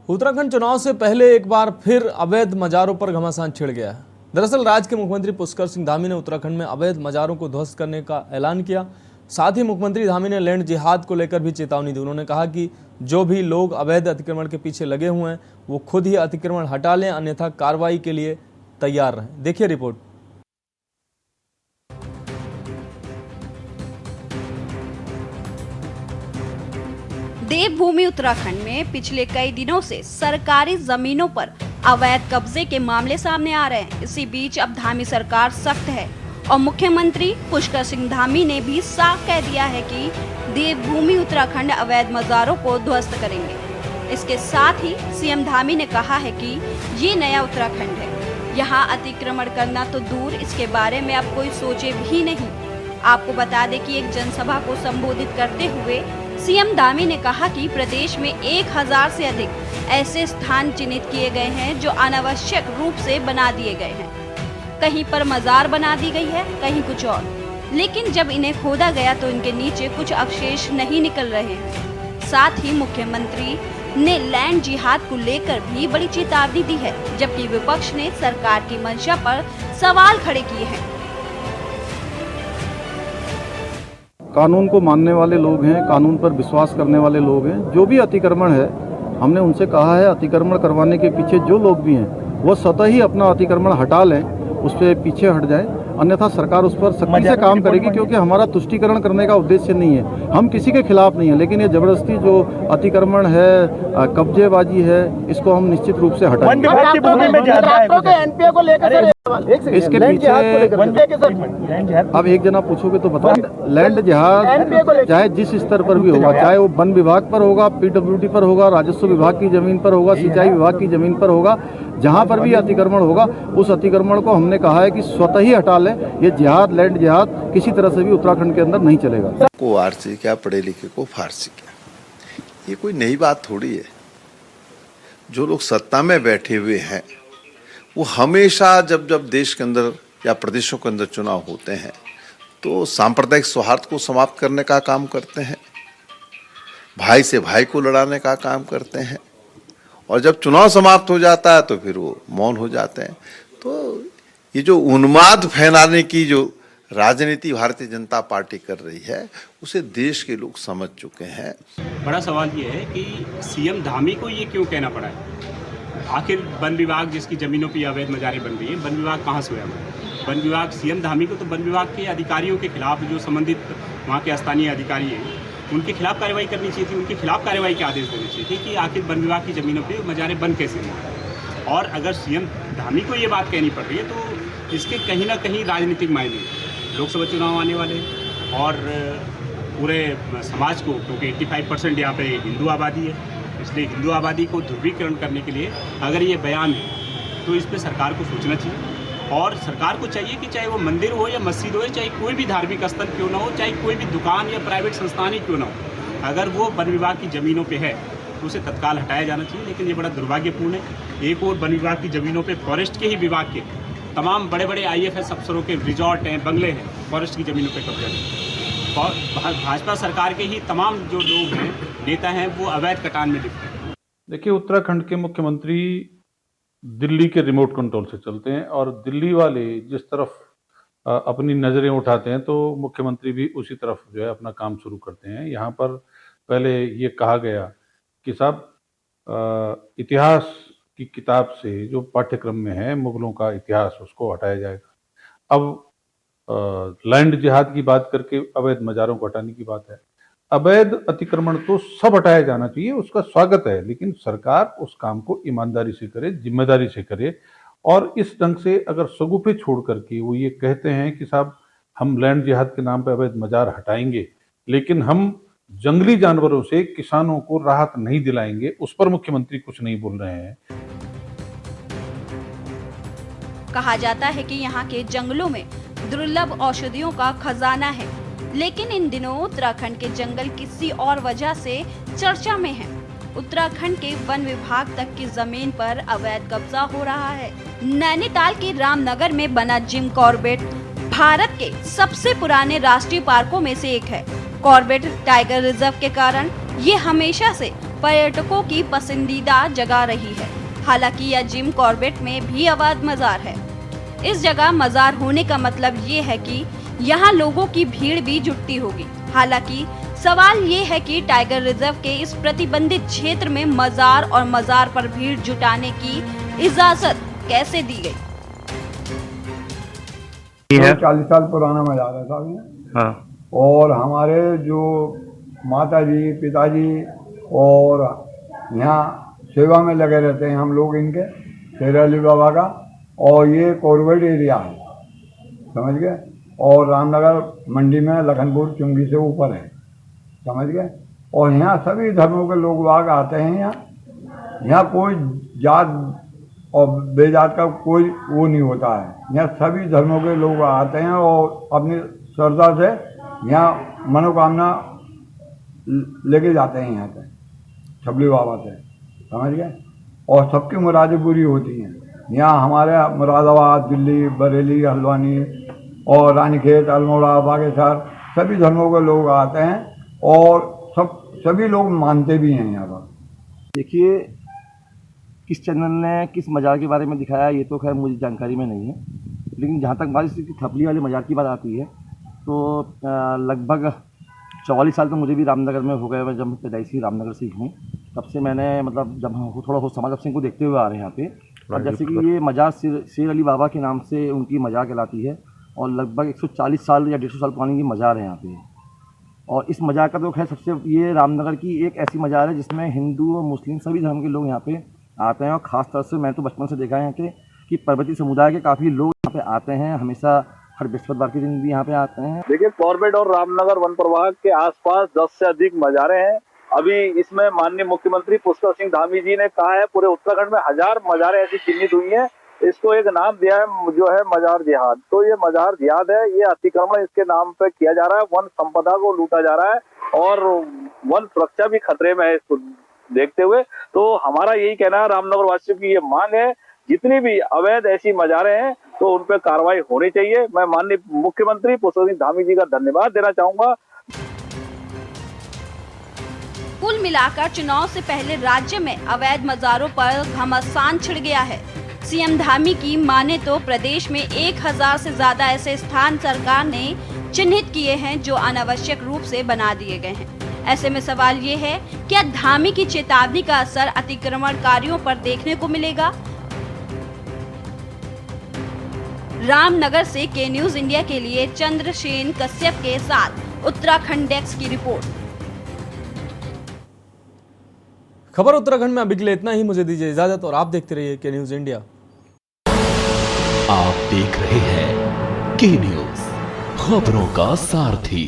उत्तराखंड चुनाव से पहले एक बार फिर अवैध मजारों पर घमासान छिड़ गया है। दरअसल राज्य के मुख्यमंत्री पुष्कर सिंह धामी ने उत्तराखंड में अवैध मजारों को ध्वस्त करने का ऐलान किया। साथ ही मुख्यमंत्री धामी ने लैंड जिहाद को लेकर भी चेतावनी दी। उन्होंने कहा कि जो भी लोग अवैध अतिक्रमण के पीछे लगे हुए हैं वो खुद ही अतिक्रमण हटा लें, अन्यथा कार्रवाई के लिए तैयार रहें। देखिए रिपोर्ट। देवभूमि उत्तराखंड में पिछले कई दिनों से सरकारी जमीनों पर अवैध कब्जे के मामले सामने आ रहे हैं। इसी बीच अब धामी सरकार सख्त है और मुख्यमंत्री पुष्कर सिंह धामी ने भी साफ कह दिया है कि देवभूमि उत्तराखंड अवैध मजारों को ध्वस्त करेंगे। इसके साथ ही सीएम धामी ने कहा है कि ये नया उत्तराखंड है, यहाँ अतिक्रमण करना तो दूर, इसके बारे में अब कोई सोचे भी नहीं। आपको बता दें कि एक जनसभा को संबोधित करते हुए सीएम धामी ने कहा कि प्रदेश में 1000 से अधिक ऐसे स्थान चिन्हित किए गए हैं जो अनावश्यक रूप से बना दिए गए हैं। कहीं पर मजार बना दी गई है, कहीं कुछ और, लेकिन जब इन्हें खोदा गया तो इनके नीचे कुछ अवशेष नहीं निकल रहे हैं। साथ ही मुख्यमंत्री ने लैंड जिहाद को लेकर भी बड़ी चेतावनी दी है, जबकि विपक्ष ने सरकार की मंशा पर सवाल खड़े किए हैं। कानून को मानने वाले लोग हैं, कानून पर विश्वास करने वाले लोग हैं। जो भी अतिक्रमण है, हमने उनसे कहा है अतिक्रमण करवाने के पीछे जो लोग भी हैं वो स्वतः ही अपना अतिक्रमण हटा लें, उस पर पीछे हट जाएं, अन्यथा सरकार उस पर सख्ती से काम करेगी। क्योंकि हमारा तुष्टीकरण करने का उद्देश्य नहीं है, हम किसी के खिलाफ नहीं है, लेकिन ये जबरदस्ती जो अतिक्रमण है, कब्जेबाजी है, इसको हम निश्चित रूप से हटाएंगे। इसके पीछे अब एक जना पूछोगे तो बताओ। लैंड जिहाद चाहे जिस स्तर पर भी होगा, चाहे वो वन विभाग पर होगा, पीडब्ल्यूडी पर होगा, राजस्व विभाग की जमीन पर होगा, सिंचाई विभाग की जमीन पर होगा, जहां पर भी अतिक्रमण होगा उस अतिक्रमण को हमने कहा है कि स्वतः ही हटा लें। ये जिहाद, लैंड जिहाद किसी तरह से भी उत्तराखंड के अंदर नहीं चलेगा। को आरसी क्या, पढ़े लिखे को फारसी क्या, ये कोई नई बात थोड़ी है। जो लोग सत्ता में बैठे हुए हैं वो हमेशा जब जब देश के अंदर या प्रदेशों के अंदर चुनाव होते हैं तो सांप्रदायिक सौहार्द को समाप्त करने का काम करते हैं, भाई से भाई को लड़ाने का काम करते हैं, और जब चुनाव समाप्त हो जाता है तो फिर वो मौन हो जाते हैं। तो ये जो उन्माद फैलाने की जो राजनीति भारतीय जनता पार्टी कर रही है उसे देश के लोग समझ चुके हैं। बड़ा सवाल ये है कि सीएम धामी को ये क्यों कहना पड़ा है? आखिर वन विभाग जिसकी जमीनों पर अवैध मजारें बन रही है, वन विभाग कहाँ से हुआ? वन विभाग सीएम धामी को तो वन विभाग के अधिकारियों के खिलाफ, जो संबंधित वहाँ के स्थानीय अधिकारी हैं, उनके खिलाफ कार्रवाई करनी चाहिए थी, उनके खिलाफ कार्रवाई के आदेश देने चाहिए थे कि आखिर वन विभाग की जमीनों पे मजारें बन कैसे हुई। और अगर सीएम धामी को ये बात कहनी पड़ रही है तो इसके कहीं ना कहीं राजनीतिक मायने, लोकसभा चुनाव आने वाले और पूरे समाज को, क्योंकि 85% यहाँ पे हिंदू आबादी है, इसलिए हिंदू आबादी को ध्रुवीकरण करने के लिए अगर ये बयान है तो इस पर सरकार को सोचना चाहिए। और सरकार को चाहिए कि चाहे वो मंदिर हो या मस्जिद हो, चाहे कोई भी धार्मिक स्थल क्यों ना हो, चाहे कोई भी दुकान या प्राइवेट संस्थान ही क्यों ना हो, अगर वो वन विभाग की ज़मीनों पे है तो उसे तत्काल हटाया जाना चाहिए। लेकिन ये बड़ा दुर्भाग्यपूर्ण है, एक और वन विभाग की ज़मीनों पे फॉरेस्ट के ही विभाग के तमाम बड़े बड़े IAS अफसरों के रिजॉर्ट हैं, बंगले हैं, फॉरेस्ट की ज़मीनों पर कब्जा है। और भाजपा सरकार के ही तमाम जो लोग हैं, नेता हैं, वो अवैध कटान में लिप्त हैं। देखिए, उत्तराखंड के मुख्यमंत्री दिल्ली के रिमोट कंट्रोल से चलते हैं और दिल्ली वाले जिस तरफ अपनी नज़रें उठाते हैं तो मुख्यमंत्री भी उसी तरफ जो है अपना काम शुरू करते हैं। यहाँ पर पहले ये कहा गया कि साहब इतिहास की किताब से जो पाठ्यक्रम में है मुगलों का इतिहास, उसको हटाया जाएगा। अब लैंड जिहाद की बात करके अवैध मजारों को हटाने की बात है। अवैध अतिक्रमण तो सब हटाया जाना चाहिए, उसका स्वागत है, लेकिन सरकार उस काम को ईमानदारी से करे, जिम्मेदारी से करे। और इस ढंग से अगर सगुफे छोड़ करके वो ये कहते हैं कि साहब हम लैंड जिहाद के नाम पर अवैध मजार हटाएंगे, लेकिन हम जंगली जानवरों से किसानों को राहत नहीं दिलाएंगे, उस पर मुख्यमंत्री कुछ नहीं बोल रहे हैं। कहा जाता है कि यहाँ के जंगलों में दुर्लभ औषधियों का खजाना है, लेकिन इन दिनों उत्तराखंड के जंगल किसी और वजह से चर्चा में हैं। उत्तराखंड के वन विभाग तक की जमीन पर अवैध कब्जा हो रहा है। नैनीताल के रामनगर में बना जिम कॉर्बेट भारत के सबसे पुराने राष्ट्रीय पार्कों में से एक है। कॉर्बेट टाइगर रिजर्व के कारण ये हमेशा से पर्यटकों की पसंदीदा जगह रही है। हालांकि यह जिम कॉर्बेट में भी अवैध मजार है। इस जगह मजार होने का मतलब ये है कि यहाँ लोगों की भीड़ भी जुटती होगी। हालांकि सवाल ये है कि टाइगर रिजर्व के इस प्रतिबंधित क्षेत्र में मजार और मजार पर भीड़ जुटाने की इजाजत कैसे दी गई? 40 साल पुराना मजार है साहब ये। हाँ। और हमारे जो माता जी पिताजी और यहाँ सेवा में लगे रहते हैं हम लोग इनके शेर अली बाबा का। और ये कॉर्बेट एरिया है, समझ गए। और रामनगर मंडी में लखनपुर चुंगी से ऊपर है, समझ गए। और यहाँ सभी धर्मों के लोग बाग आते हैं। यहाँ कोई जात और बेजात का कोई वो नहीं होता है। यहाँ सभी धर्मों के लोग आते हैं और अपनी श्रद्धा से यहाँ मनोकामना लेके जाते हैं यहाँ से छबली बाबा से, समझ गए। और सबकी मुरादें पूरी होती हैं। यहाँ हमारे मुरादाबाद, दिल्ली, बरेली, हल्द्वानी और रानीखेत, अल्मोड़ा, बागेश्वर सभी धर्मों के लोग आते हैं और सभी लोग मानते भी हैं यहाँ पर। देखिए, किस चैनल ने किस मज़ार के बारे में दिखाया ये तो खैर मुझे जानकारी में नहीं है, लेकिन जहाँ तक बात इसकी थपली वाले मज़ार की बात आती है तो लगभग 44 साल तो मुझे भी रामनगर में हो गए। मैं जब पैदाइशी रामनगर से हूँ, तब से मैंने मतलब जब हम थोड़ा हो समाज सिंह को देखते हुए आ रहे हैं यहाँ पे। और जैसे कि ये मज़ार शेर अली बाबा के नाम से उनकी मज़ार कहलाती है और लगभग 140 साल या 150 साल पुरानी ये मज़ार है यहाँ पे। और इस मज़ार का तो खैर सबसे ये रामनगर की एक ऐसी मज़ार है जिसमें हिंदू और मुस्लिम सभी धर्म के लोग यहाँ पे आते हैं। और ख़ास तौर से मैं तो बचपन से देखा है यहाँ कि पर्वतीय समुदाय के काफ़ी लोग यहाँ पे आते हैं, हमेशा हर बृहस्पतिवार के दिन भी यहाँ पे आते हैं। देखिए, कॉर्बेट और रामनगर वन प्रभाग के आसपास 10 से अधिक मज़ारें हैं। अभी इसमें माननीय मुख्यमंत्री पुष्कर सिंह धामी जी ने कहा है पूरे उत्तराखंड में 1000 मज़ारें ऐसी चिन्हित हुई हैं। इसको एक नाम दिया है जो है मजार जिहाद। तो ये मजार जिहाद है, ये अतिक्रमण इसके नाम पे किया जा रहा है, वन संपदा को लूटा जा रहा है और वन सुरक्षा भी खतरे में है इसको देखते हुए। तो हमारा यही कहना है, रामनगर वासियों की ये मांग है, जितनी भी अवैध ऐसी मजारें हैं तो उन पर कार्रवाई होनी चाहिए। मैं माननीय मुख्यमंत्री पुष्कर सिंह धामी जी का धन्यवाद देना चाहूंगा। कुल मिलाकर चुनाव से पहले राज्य में अवैध मजारों पर घमासान छिड़ गया है। सीएम धामी की माने तो प्रदेश में 1000 से ज्यादा ऐसे स्थान सरकार ने चिन्हित किए हैं जो अनावश्यक रूप से बना दिए गए हैं। ऐसे में सवाल ये है, क्या धामी की चेतावनी का असर अतिक्रमणकारियों पर देखने को मिलेगा? रामनगर से के न्यूज इंडिया के लिए चंद्रसेन कश्यप के साथ उत्तराखंड डेस्क की रिपोर्ट। खबर उत्तराखंड में अभी के लिए इतना ही। मुझे दीजिए इजाजत और आप देखते रहिए के न्यूज इंडिया। आप देख रहे हैं के न्यूज, खबरों का सारथी।